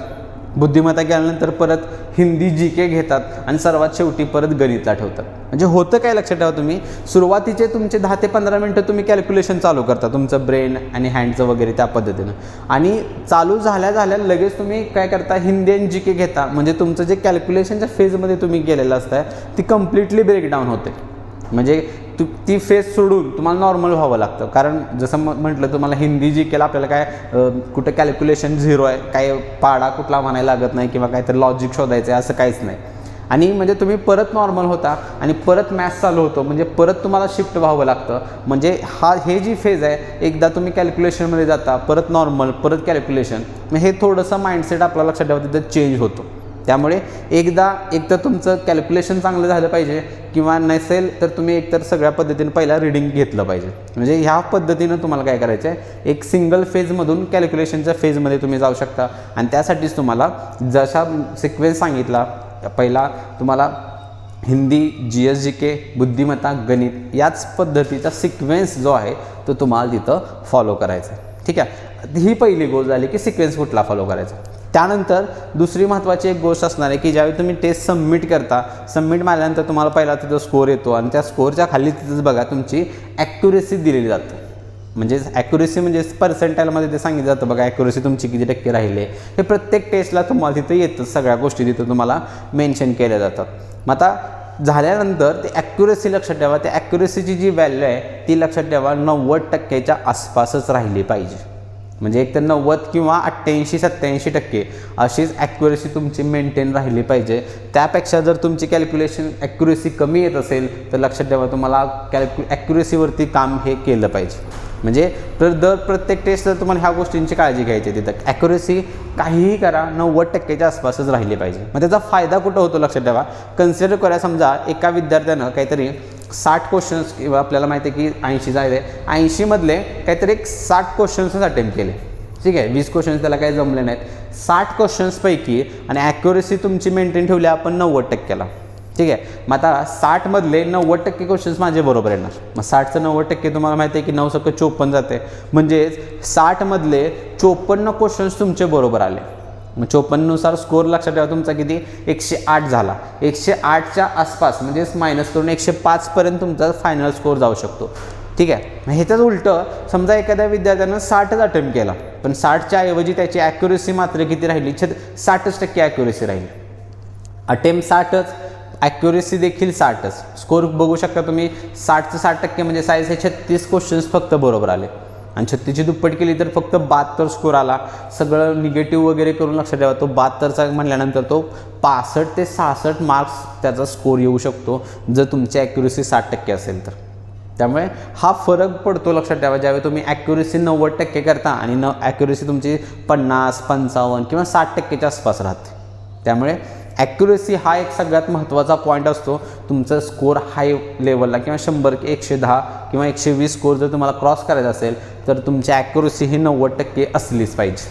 बुद्धिमत्ता गेल्यानंतर परत हिंदी GK घेतात आणि सर्वात शेवटी परत गणितला ठेवतात. म्हणजे होतं काय लक्षात ठेवा तुम्ही, सुरुवातीचे तुमचे 10 ते 15 मिनटं तुम्ही कॅल्क्युलेशन चालू करता तुमचं ब्रेन आणि हँडचं वगैरे त्या पद्धतीनं, आणि चालू झाल्या लगेच तुम्ही काय करता, हिंदी आणि GK घेता. म्हणजे तुमचं जे कॅल्क्युलेशनच्या फेजमध्ये तुम्ही गेलेलं असतं ती कम्प्लिटली ब्रेकडाऊन होते. म्हणजे ती फेज सोडून तुम्हाला नॉर्मल व्हावं लागतं. कारण जसं म्हटलं तुम्हाला हिंदी GKला आपल्याला काय कुठं कॅल्क्युलेशन 0 आहे, काय पाडा कुठला म्हणायला लागत नाही किंवा काहीतरी लॉजिक शोधायचं आहे असं काहीच नाही. आणि म्हणजे तुम्ही परत नॉर्मल होता आणि परत मॅथ्स चालू होतो, म्हणजे परत तुम्हाला शिफ्ट व्हावं लागतं. म्हणजे हे जी फेज आहे, एकदा तुम्ही कॅल्क्युलेशनमध्ये जाता परत नॉर्मल परत कॅल्क्युलेशन, मग हे थोडंसं माइंडसेट आपल्याला लक्षात ठेवा तिथं चेंज होतो. त्यामुळे एकतर तुमचं कॅल्क्युलेशन चांगलं झालं पाहिजे किंवा नसेल तर तुम्ही एकतर सगळ्या पद्धतीने पहिला रीडिंग घेतलं पाहिजे. म्हणजे ह्या पद्धतीनं तुम्हाला काय करायचं आहे, एक सिंगल फेजमधून कॅल्क्युलेशनच्या फेजमध्ये तुम्ही जाऊ शकता. आणि त्यासाठीच तुम्हाला जसा सिक्वेन्स सांगितला, पहिला तुम्हाला हिंदी, GS GK, बुद्धिमत्ता, गणित याच पद्धतीचा सिक्वेन्स जो आहे तो तुम्हाला तिथं फॉलो करायचा आहे. ठीक आहे, ही पहिली गोष्ट झाली की सिक्वेन्स कुठला फॉलो करायचा. त्यानंतर दुसरी महत्त्वाची एक गोष्ट असणार आहे की ज्यावेळी तुम्ही टेस्ट सबमिट करता, सबमिट मारल्यानंतर तुम्हाला पहिला तिथं स्कोर येतो आणि त्या स्कोरच्या खाली तिथंच बघा तुमची ॲक्युरेसी दिलेली जाते. म्हणजे ॲक्युरेसी म्हणजे पर्सेंटाईलमध्ये ते सांगितलं जातं बघा, ॲक्युरेसी तुमची किती टक्के राहिले, हे प्रत्येक टेस्टला तुम्हाला तिथं येतं. सगळ्या गोष्टी तिथं तुम्हाला मेन्शन केल्या जातात. मग आता झाल्यानंतर ते ॲक्युरेसी लक्षात ठेवा, त्या ॲक्युरेसीची जी व्हॅल्यू आहे ती लक्षात ठेवा 90% आसपासच राहिली पाहिजे. म्हणजे एक तर 90 किंवा 88-87% अशीच ॲक्युरेसी तुमची मेंटेन राहिली पाहिजे. त्यापेक्षा जर तुमची कॅल्क्युलेशन ॲक्युरेसी कमी येत असेल तर लक्षात ठेवा तुम्हाला ॲक्युरेसीवरती काम हे केलं पाहिजे. म्हणजे तर प्रत्येक टेस्टला तुम्हाला ह्या गोष्टींची काळजी घ्यायची. तिथं ॲक्युरेसी काहीही करा 90% आसपासच राहिली पाहिजे. मग त्याचा फायदा कुठं होतो लक्षात ठेवा. कन्सिडर करा, समजा एका विद्यार्थ्यानं काहीतरी 60 क्वेश्चन्स किंवा आपल्याला माहिती आहे की 80 आहे, 80मधले काहीतरी 60 क्वेश्चन्सच अटेम्प्ट केले. ठीक आहे, 20 क्वेश्चन्स त्याला काही जमले नाहीत. 60 क्वेश्चन्सपैकी आणि ॲक्युरेसी तुमची मेंटेन ठेवली आपण 90%ला. ठीक आहे, मग आता 60मधले 90% क्वेश्चन्स माझे बरोबर येणार. मग 60चं 90% तुम्हाला माहिती आहे की 9×54 जाते. म्हणजेच 60मधले 54 क्वेश्चन्स तुमचे बरोबर आले. मग 54नुसार स्कोर लक्षात ठेवा तुमचा किती, 108 झाला. 108च्या आसपास म्हणजेच मायनस करून 105पर्यंत तुमचा फायनल स्कोर जाऊ शकतो. ठीक आहे, मग ह्याच्याच उलटं समजा एखाद्या विद्यार्थ्यानं 60च अटेम्प्ट केला, पण 60च्या ऐवजी त्याची ॲक्युरेसी मात्र किती राहिली, 60% ॲक्युरेसी राहिली. अटेम्प्ट 60च, ॲक्युरेसी देखील 60च. स्कोर बघू शकता तुम्ही, 60चं 60% म्हणजे 36 क्वेश्चन्स फक्त बरोबर आले. आणि 36ची दुप्पट केली तर फक्त 72 स्कोर आला. सगळं निगेटिव्ह वगैरे करून लक्षात ठेवा, तो 72चा म्हटल्यानंतर तो 65 ते 66 मार्क्स त्याचा स्कोर येऊ शकतो जर तुमची ॲक्युरेसी 60% असेल तर. त्यामुळे हा फरक पडतो लक्षात ठेवा. ज्यावेळी तुम्ही ॲक्युरेसी 90% करता आणि ॲक्युरेसी तुमची 50, 55 किंवा 60%च्या आसपास राहते. त्यामुळे ॲक्युरेसी हा एक सगळ्यात महत्त्वाचा पॉईंट असतो. तुमचा स्कोर हाय लेवलला किंवा 100, 110 किंवा 120 स्कोर जर तुम्हाला क्रॉस करायचा असेल तर तुमची ॲक्युरेसी ही 90% असलीच पाहिजे.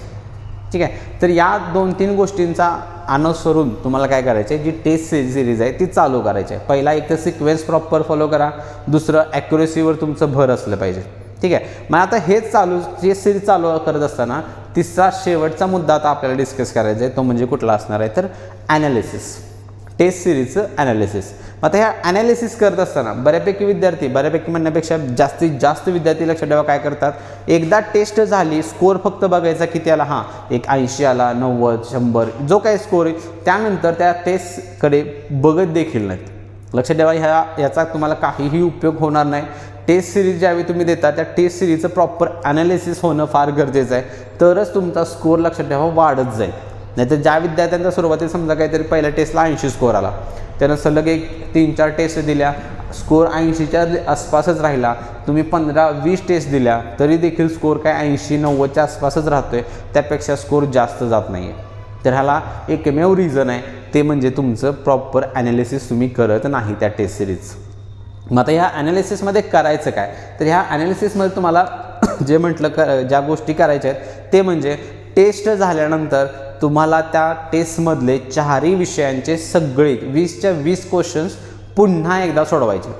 ठीक आहे, तर या 2-3 गोष्टींचा अनुसरून तुम्हाला काय करायचं आहे, जी टेस्ट सिरीज आहे ती चालू करायची आहे. पहिला एक तर सिक्वेन्स प्रॉपर फॉलो करा, दुसरं ॲक्युरेसीवर तुमचं भर असलं पाहिजे. ठीक आहे, मग आता हेच जे सिरीज चालू करत असताना तिसरा शेवटचा मुद्दा आता आपल्याला डिस्कस करायचा आहे, तो म्हणजे कुठला असणार आहे तर ॲनालिसिस. Taste सिरीजचं analysis. आता ह्या ॲनालिसिस करत असताना बऱ्यापैकी म्हणण्यापेक्षा जास्तीत जास्त विद्यार्थी लक्षात ठेवा काय करतात, एकदा टेस्ट झाली स्कोर फक्त बघायचा किती आला, हां एक 80 आला, 90, 100 जो काही स्कोर आहे, त्यानंतर त्या टेस्टकडे बघत देखील नाहीत. लक्षात ठेवा, याचा तुम्हाला काहीही उपयोग होणार नाही. टेस्ट सिरीज ज्यावेळी तुम्ही देता त्या टेस्ट सिरीजचं प्रॉपर ॲनालिसिस होणं फार गरजेचं आहे, तरच तुमचा स्कोर लक्षात ठेवा वाढत जाईल. नाहीतर ज्या विद्यार्थ्यांचा सुरुवातीला समजा काहीतरी पहिल्या टेस्टला 80 स्कोर आला, त्यानं सलग एक 3-4 टेस्ट दिल्या, स्कोर 80च्या आसपासच राहिला, तुम्ही 15-20 टेस्ट दिल्या तरी देखील स्कोर काय 80-90च्या आसपासच राहतो आहे, त्यापेक्षा स्कोर जास्त जात नाही आहे. तर ह्याला एकमेव रिझन आहे, ते म्हणजे तुमचं प्रॉपर ॲनालिसिस तुम्ही करत नाही त्या टेस्ट सिरीज. मग आता ह्या ॲनालिसिसमध्ये करायचं काय, तर ह्या ॲनालिसिसमध्ये तुम्हाला जे म्हटलं ज्या गोष्टी करायच्या आहेत ते म्हणजे टेस्ट झाल्यानंतर तुम्हाला त्या टेस्टमधले 4ही विषयांचे सगळे 20च्या 20 क्वेश्चन्स पुन्हा एकदा सोडवायचे.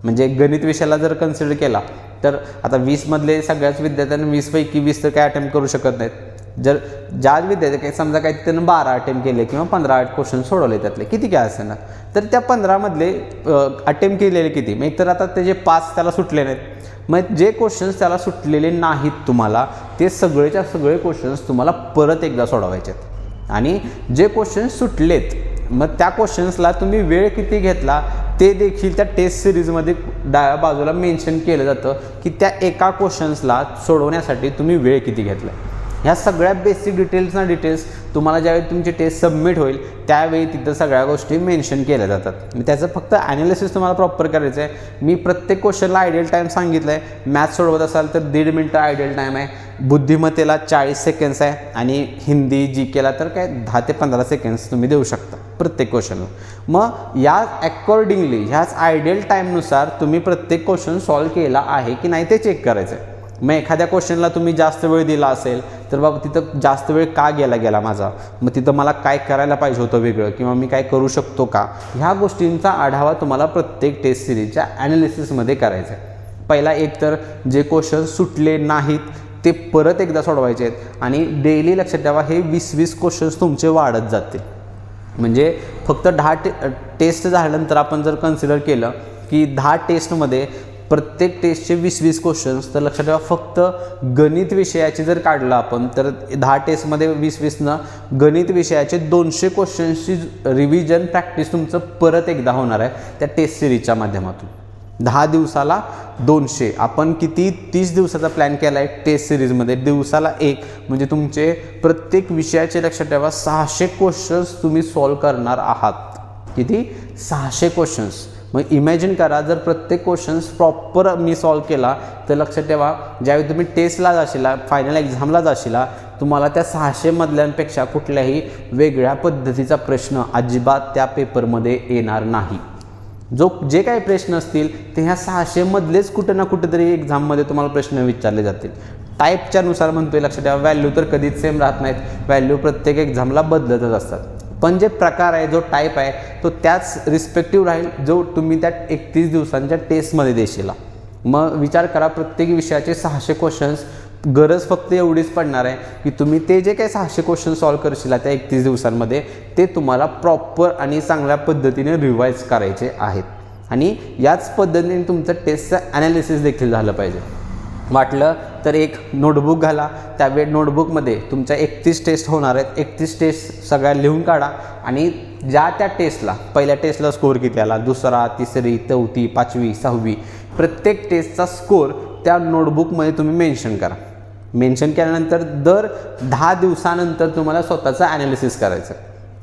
म्हणजे गणित विषयाला जर कन्सिडर केला तर आता 20मधले सगळ्याच विद्यार्थ्यांना 20पैकी 20 तर काय अटेम्प्ट करू शकत नाहीत. जर ज्या विद्यार्थी काही समजा काही त्यानं 12 अटेम्प्ट केले किंवा 15 क्वेश्चन सोडवले त्यातले किती काय असेल ना, तर त्या 15मधले अटेम्प्ट केलेले किती, मग एकतर आता त्याचे 5 त्याला सुटले नाहीत, मग जे क्वेश्चन्स त्याला सुटलेले नाहीत तुम्हाला ते सगळेच्या सगळे क्वेश्चन्स तुम्हाला परत एकदा सोडवायचे आहेत. आणि जे क्वेश्चन्स सुटलेत मग त्या क्वेश्चन्सला तुम्ही वेळ किती घेतला ते देखील त्या टेस्ट सिरीजमध्ये डाव्या बाजूला मेन्शन केलं जातं की त्या एका क्वेश्चन्सला सोडवण्यासाठी तुम्ही वेळ किती घेतला. ह्या सगळ्या बेसिक डिटेल्स तुम्हाला ज्यावेळी तुमची टेस्ट सबमिट होईल त्यावेळी तिथं सगळ्या गोष्टी मेन्शन केल्या जातात. त्याचं फक्त ॲनालिसिस तुम्हाला प्रॉपर करायचं आहे. मी प्रत्येक क्वेश्चनला आयडियल टाईम सांगितलं आहे. मॅथ्स सोडवत असाल तर 1.5 मिनटं आयडियल टाईम आहे, बुद्धिमत्तेला 40 सेकंड्स आहे आणि हिंदी जी केला तर काय 10 ते 15 सेकंड्स तुम्ही देऊ शकता प्रत्येक क्वेश्चनला. मग या अकॉर्डिंगली ह्याच आयडियल टाईमनुसार तुम्ही प्रत्येक क्वेश्चन सॉल्व केला आहे की नाही ते चेक करायचं आहे. मग एखाद्या क्वेश्चनला तुम्ही जास्त वेळ दिला असेल तर बाबा तिथं जास्त वेळ का गेला माझा, मग तिथं मला काय करायला पाहिजे होतं वेगळं किंवा मी काय करू शकतो का, ह्या गोष्टींचा आढावा तुम्हाला प्रत्येक टेस्ट सिरीजच्या ॲनालिसिसमध्ये करायचा आहे. पहिला एक तर जे क्वेश्चन सुटले नाहीत ते परत एकदा सोडवायचे आहेत आणि डेली लक्षात ठेवा हे 20-20 क्वेश्चन्स तुमचे वाढत जातील. म्हणजे फक्त 10 टेस्ट झाल्यानंतर आपण जर कन्सिडर केलं की 10 टेस्टमध्ये प्रत्येक टेस्टचे 20-20 क्वेश्चन्स, तर लक्षात ठेवा फक्त गणित विषयाचे जर काढलं आपण तर 10 टेस्टमध्ये 20-20 गणित विषयाचे 200 क्वेश्चन्सची रिव्हिजन प्रॅक्टिस तुमचं परत एकदा होणार आहे त्या टेस्ट सिरीजच्या माध्यमातून. 10 दिवसाला 200, आपण किती 30 दिवसाचा प्लॅन केला आहे टेस्ट सिरीजमध्ये, दिवसाला 1 म्हणजे तुमचे प्रत्येक विषयाचे लक्षात ठेवा 600 क्वेश्चन्स तुम्ही सॉल्व करणार आहात. किती 600 क्वेश्चन्स. मग इमॅजिन करा जर प्रत्येक क्वेश्चन्स प्रॉपर मी सॉल्व केला तर लक्षात ठेवा ज्यावेळी तुम्ही टेस्टला जाशीला फायनल एक्झामला जाशीला तुम्हाला त्या 600 मधल्यांपेक्षा कुठल्याही वेगळ्या पद्धतीचा प्रश्न अजिबात त्या पेपरमध्ये येणार नाही. जे काही प्रश्न असतील ते ह्या 600 मधलेच कुठं ना कुठेतरी एक्झाममध्ये तुम्हाला प्रश्न विचारले जातील. टाईपच्या नुसार म्हणतोय लक्षात ठेवा, व्हॅल्यू तर कधीच सेम राहत नाहीत, व्हॅल्यू प्रत्येक एक्झामला बदलतच असतात. पण जे प्रकार आहे जो टाईप आहे तो त्याच रिस्पेक्टिव्ह राहील जो तुम्ही त्या 31 दिवसांच्या टेस्टमध्ये देशील. मग विचार करा प्रत्येक विषयाचे 600 क्वेश्चन्स, गरज फक्त एवढीच पडणार आहे की तुम्ही ते जे काही 600 क्वेश्चन सॉल्व करशील त्या 31 दिवसांमध्ये ते तुम्हाला प्रॉपर आणि चांगल्या पद्धतीने रिवाईज करायचे आहेत. आणि याच पद्धतीने तुमचं टेस्टचं ॲनालिसिस देखील झालं पाहिजे. वाटलं तर एक नोटबुक घाला, त्यावेळी नोटबुकमध्ये तुमच्या 31 टेस्ट होणार आहेत, 31 टेस्ट सगळ्या लिहून काढा आणि ज्या त्या टेस्टला पहिल्या टेस्टला स्कोर किती आला, दुसरा, तिसरी, चौथी, 5वी, 6वी प्रत्येक टेस्टचा स्कोर त्या नोटबुकमध्ये तुम्ही मेन्शन करा. मेन्शन केल्यानंतर दर 10 दिवसानंतर तुम्हाला स्वतःचं ॲनालिसिस करायचं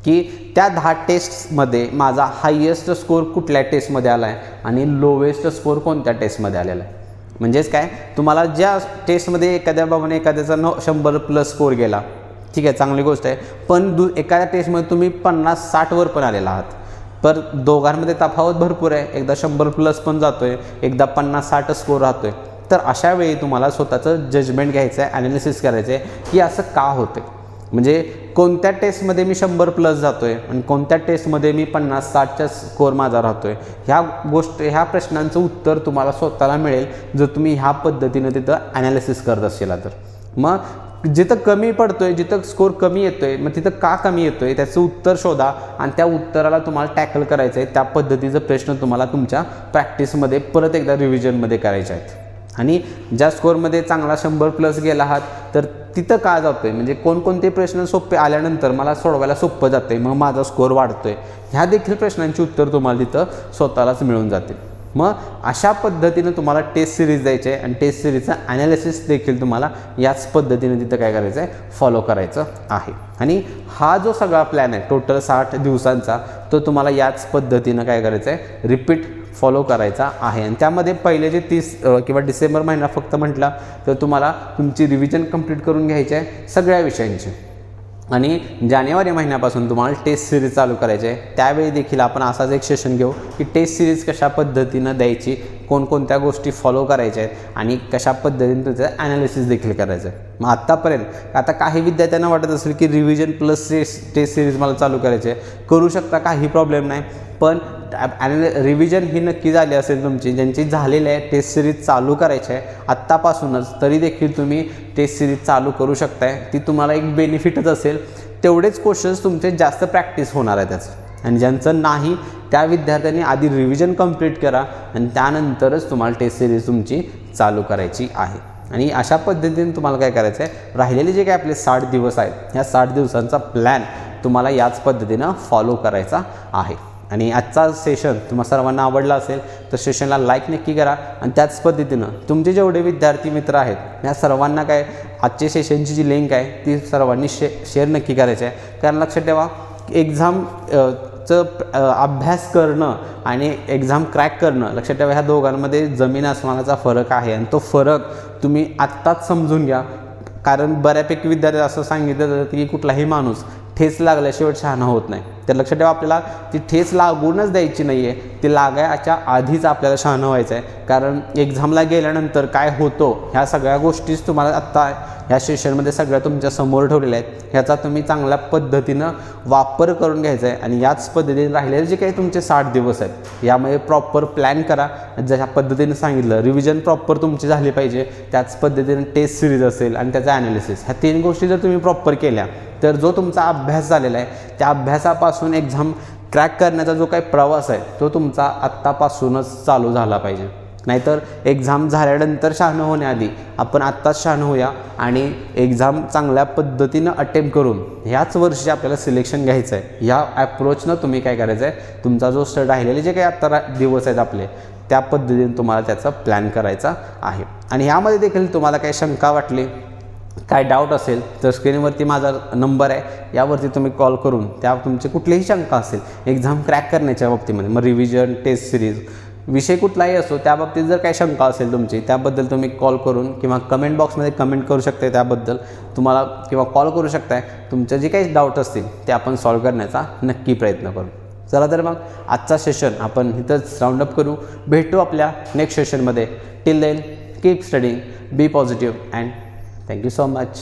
की त्या 10 टेस्टमध्ये माझा हायेस्ट स्कोर कुठल्या टेस्टमध्ये आला आहे आणि लोवेस्ट स्कोर कोणत्या टेस्टमध्ये आलेला आहे. म्हणजेच काय तुम्हाला ज्या टेस्टमध्ये एखाद्या बाबाने एखाद्याचा 100+ स्कोर गेला, ठीक आहे चांगली गोष्ट आहे, पण एखाद्या टेस्टमध्ये तुम्ही 50-60 वर पण आलेला आहात, पर दोघांमध्ये तफावत भरपूर आहे, एकदा 100+ पण जातोय, एकदा 50-60 स्कोर राहतोय. तर अशा वेळी तुम्हाला स्वतःचं जजमेंट घ्यायचं आहे, ॲनालिसिस करायचं आहे की असं का होतं. म्हणजे कोणत्या टेस्टमध्ये मी 100+ जातोय आणि कोणत्या टेस्टमध्ये मी 50-60च्या स्कोर माझा राहतोय. ह्या प्रश्नांचं उत्तर तुम्हाला स्वतःला मिळेल जर तुम्ही ह्या पद्धतीनं तिथं ॲनालिसिस करत असेल तर. मग जिथं कमी पडतोय, जिथं स्कोर कमी येतोय, मग तिथं का कमी येतोय त्याचं उत्तर शोधा आणि त्या उत्तराला तुम्हाला टॅकल करायचं आहे. त्या पद्धतीचं प्रश्न तुम्हाला तुमच्या प्रॅक्टिसमध्ये परत एकदा रिव्हिजनमध्ये करायचे आहेत. आणि ज्या स्कोरमध्ये चांगला 100+ गेला आहात तर तिथं का जातो आहे, म्हणजे कोणकोणते प्रश्न सोपे आल्यानंतर मला सोडवायला सोपं जातं आहे, मग माझा स्कोर वाढतो आहे, ह्या देखील प्रश्नांची उत्तर तुम्हाला तिथं स्वतःलाच मिळून जाते. मग अशा पद्धतीनं तुम्हाला टेस्ट सिरीज द्यायची आहे आणि टेस्ट सिरीजचं ॲनालिसिस देखील तुम्हाला याच पद्धतीने तिथं काय करायचं आहे, फॉलो करायचं आहे. आणि हा जो सगळा प्लॅन आहे टोटल 60 दिवसांचा तो तुम्हाला याच पद्धतीनं काय करायचं आहे, रिपीट फॉलो करायचा आहे. आणि त्यामध्ये पहिले जे 30 किंवा डिसेंबर महिना फक्त म्हटला तर तुम्हाला तुमची रिव्हिजन कंप्लीट करून घ्यायची आहे सगळ्या विषयांची. आणि जानेवारी महिन्यापासून तुम्हाला टेस्ट सिरीज चालू करायची आहे. त्यावेळी देखील आपण असाच एक सेशन घेऊ की टेस्ट सिरीज कशा पद्धतीनं द्यायची, कोणकोणत्या गोष्टी फॉलो करायच्या आहेत आणि कशा पद्धतीने तुझं ॲनालिसिस देखील करायचं आहे. मग आत्तापर्यंत आता काही विद्यार्थ्यांना वाटत असेल की रिव्हिजन प्लस टेस्ट सिरीज मला चालू करायची आहे, करू शकता, काही प्रॉब्लेम नाही. पण रिव्हिजन ही नक्की झाली असेल तुमची, ज्यांची झालेली आहे टेस्ट सिरीज चालू करायची आहे आत्तापासूनच, तरी देखील तुम्ही टेस्ट सिरीज चालू करू शकताय. ती तुम्हाला एक बेनिफिटच असेल. तेवढेच क्वेश्चन्स तुमचे जास्त प्रॅक्टिस होणार आहे त्याचं. आणि ज्यांचं नाही त्या विद्यार्थ्यांनी आधी रिव्हिजन कंप्लीट करा आणि त्यानंतरच तुम्हाला टेस्ट सिरीज तुमची चालू करायची आहे. आणि अशा पद्धतीने तुम्हाला काय करायचं आहे, राहिलेले जे काही आपले 60 दिवस आहेत, ह्या 60 दिवसांचा प्लॅन तुम्हाला याच पद्धतीनं फॉलो करायचा आहे. आणि आजचा सेशन तुम्हा सर्वांना आवडला असेल तर सेशनला लाईक नक्की करा. आणि त्याच पद्धतीनं तुमचे जेवढे विद्यार्थी मित्र आहेत या सर्वांना काय आजचे सेशनची जी लिंक आहे ती सर्वांनी शेअर नक्की करायची आहे. कारण लक्षात ठेवा, अभ्यास करणं आणि एक्झाम क्रॅक करणं, लक्षात ठेवा ह्या दोघांमध्ये जमीन आसमानाचा फरक आहे. आणि तो फरक तुम्ही आत्ताच समजून घ्या. कारण बऱ्यापैकी विद्यार्थी असं सांगितलं जातं की कुठलाही माणूस ठेच लागल्याशिवाय शहाणा होत नाही. तर लक्षात ठेवा, आपल्याला ती ठेच लागूनच द्यायची नाही आहे, ती लागायच्या आधीच आपल्याला शहाणं व्हायचं आहे. कारण एक्झामला गेल्यानंतर काय होतो ह्या सगळ्या गोष्टीच तुम्हाला आत्ता ह्या सेशनमध्ये सगळ्या तुमच्या समोर ठेवलेल्या आहेत. ह्याचा तुम्ही चांगल्या पद्धतीनं वापर करून घ्यायचा आहे. आणि याच पद्धतीने राहिलेले जे काही तुमचे 60 दिवस आहेत यामध्ये प्रॉपर प्लॅन करा. जशा पद्धतीने सांगितलं, रिव्हिजन प्रॉपर तुमची झाली पाहिजे. त्याच पद्धतीने टेस्ट सिरीज असेल आणि त्याचा ॲनालिसिस, ह्या 3 गोष्टी जर तुम्ही प्रॉपर केल्या तर जो तुमचा अभ्यास झालेला आहे त्या अभ्यासापासून एक्झाम क्रॅक करण्याचा जो काही प्रवास आहे तो तुमचा आत्तापासूनच चालू झाला पाहिजे. नाहीतर एक्झाम झाल्यानंतर शहाणं होण्याआधी आपण आत्ताच शहाणं होऊया आणि एक्झाम चांगल्या पद्धतीनं अटेम्प्ट करून ह्याच वर्षी आपल्याला सिलेक्शन घ्यायचं आहे. ह्या ॲप्रोचनं तुम्ही काय करायचं आहे, तुमचा जो राहिलेले जे काही आत्ता दिवस आहेत आपले, त्या पद्धतीने तुम्हाला त्याचा प्लॅन करायचा आहे. आणि ह्यामध्ये देखील तुम्हाला काही शंका वाटली, काय डाऊट असेल तर स्क्रीनवरती माझा नंबर आहे, यावरती तुम्ही कॉल करून त्या तुमची कुठलीही शंका असेल एक्झाम क्रॅक करण्याच्या बाबतीमध्ये, मग रिव्हिजन, टेस्ट सिरीज, विषय कुठलाही असो, त्या बाबतीत जर काही शंका असेल तुमची त्याबद्दल तुम्ही कॉल करून किंवा कमेंट बॉक्समध्ये कमेंट करू शकताय त्याबद्दल तुम्हाला, किंवा कॉल करू शकताय. तुमचे जे काही डाऊट असतील ते आपण सॉल्व्ह करण्याचा नक्की प्रयत्न करू. चला तर मग आजचा सेशन आपण इथंच राऊंडअप करू. भेटू आपल्या नेक्स्ट सेशनमध्ये. Till then keep studying, be positive and thank you so much.